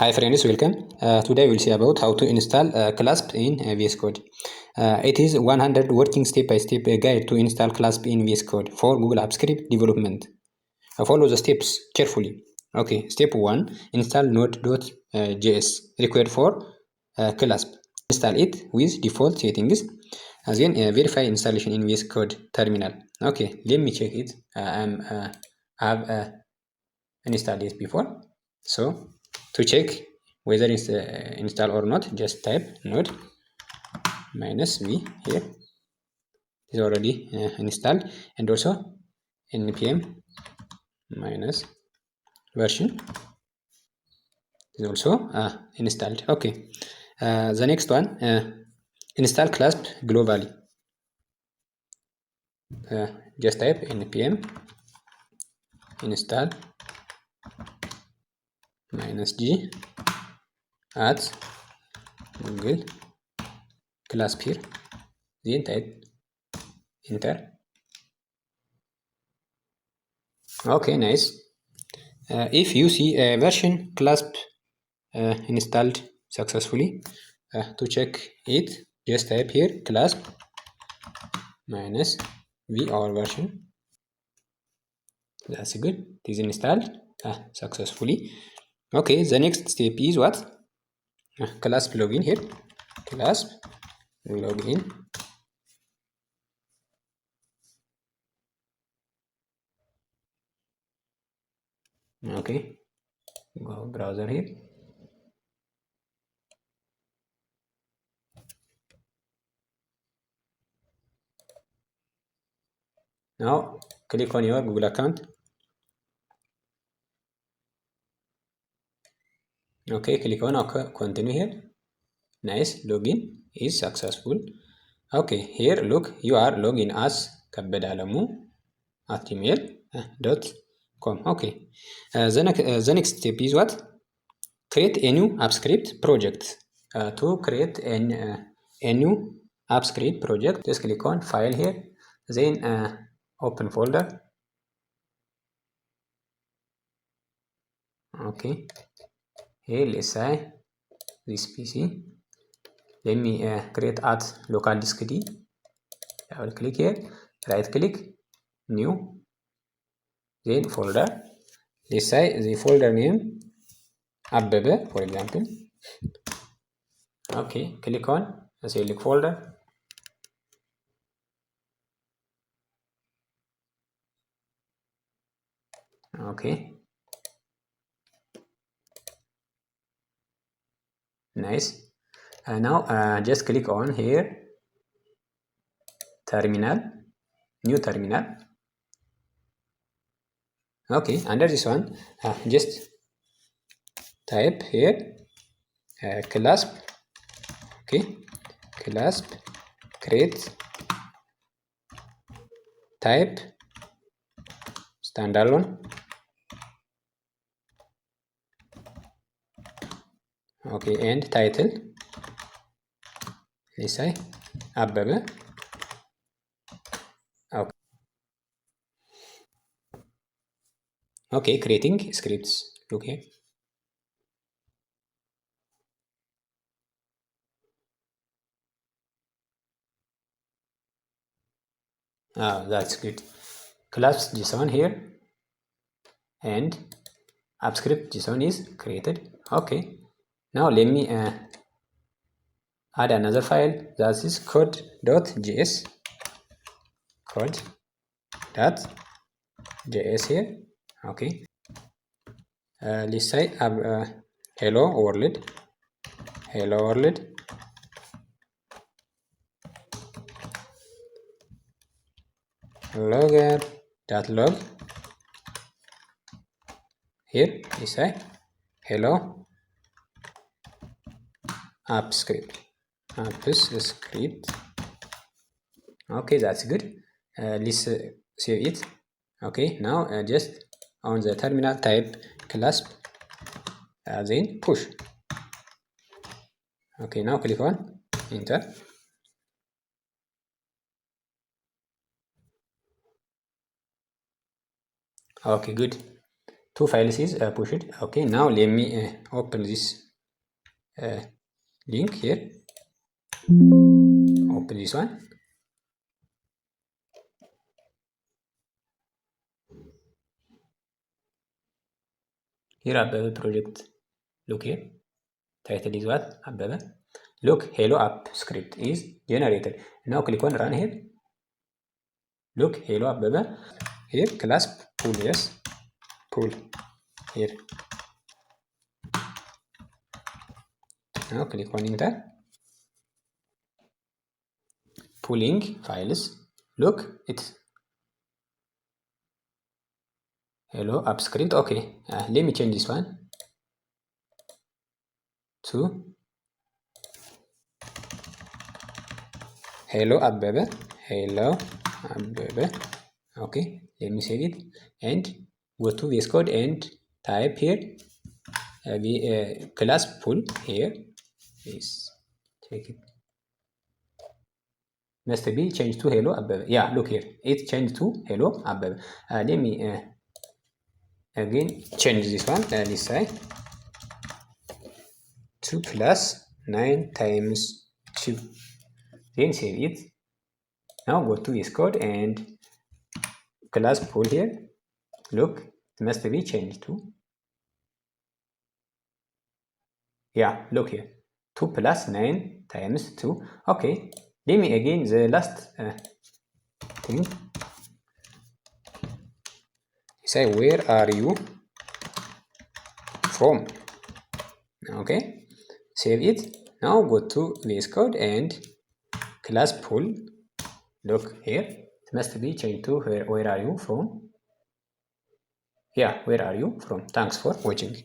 Hi friends, welcome. Today we'll see about how to install Clasp in VS Code. It is 100 working step-by-step guide to install Clasp in VS Code for Google Apps Script development. Follow the steps carefully. Okay, step 1, install Node.js required for Clasp. Install it with default settings. Then verify installation in VS Code terminal. Okay, let me check it. I have installed it before. So to check whether it's installed or not, just type node -v here. It's already installed, and also npm minus version is also installed. Okay, the next one, install Clasp globally. Just type npm install -g at Google Clasp here, then type enter. Okay, nice. If you see a version Clasp installed successfully, to check it, just type here Clasp -v our version. That's good. It is installed successfully. Okay, the next step is what? Clasp login here. Clasp login. Okay, go browser here. Now click on your Google account. Okay, click on okay, continue here. Nice, login is successful. Okay, here look, you are logged in as kabedalamu@gmail.com. Okay, the next step is what? Create a new AppScript project. To create a new AppScript project, just click on File here, then open folder. Okay, here let's say this PC. Let me create at local disk D. I will click here, right click, new, then folder. Let's say the folder name Abebe, for example. Okay, click on select folder. Okay, nice. Now just click on here terminal, new terminal. Okay, under this one just type here Clasp. Okay, Clasp create type standalone. Okay, and title, let's say Abebe. Okay. Okay, creating scripts. Okay. That's good. Clasp JSON here, and AppScript JSON is created. Okay. Now let me add another file, that is code.js. Code.js here. Okay. Let's say hello world. Hello world. Logger.log. Here we say hello AppScript. Okay, that's good. Let's save it. Okay, now just on the terminal type Clasp, then push. Okay, now click on enter. Okay, good. To two files is pushed. Okay, now let me open this link here. Open this one. Here Abebe project. Look here. Title is what? Abebe. Look, hello app script is generated. Now click on run here. Look, hello Abebe. Here clasp pull, yes, pull here. Now click on enter. Pulling files. Look, it's hello app script. Okay, let me change this one to hello Abebe. Hello Abebe. Okay, let me save it and go to VS Code and type here class pull here. Yes, check it. Must be changed to hello Abebe. Yeah, look here, it changed to hello Abebe. Let me again change this one. This side 2 plus 9 times 2. Then save it. Now go to VS Code and class pull here. Look, it must be changed to, yeah, look here, 2 plus 9 times 2. Okay, let me again the last thing. Say where are you from? Okay, save it. Now go to VS Code and class pull. Look here, it must be changed to where are you from? Yeah, where are you from? Thanks for watching.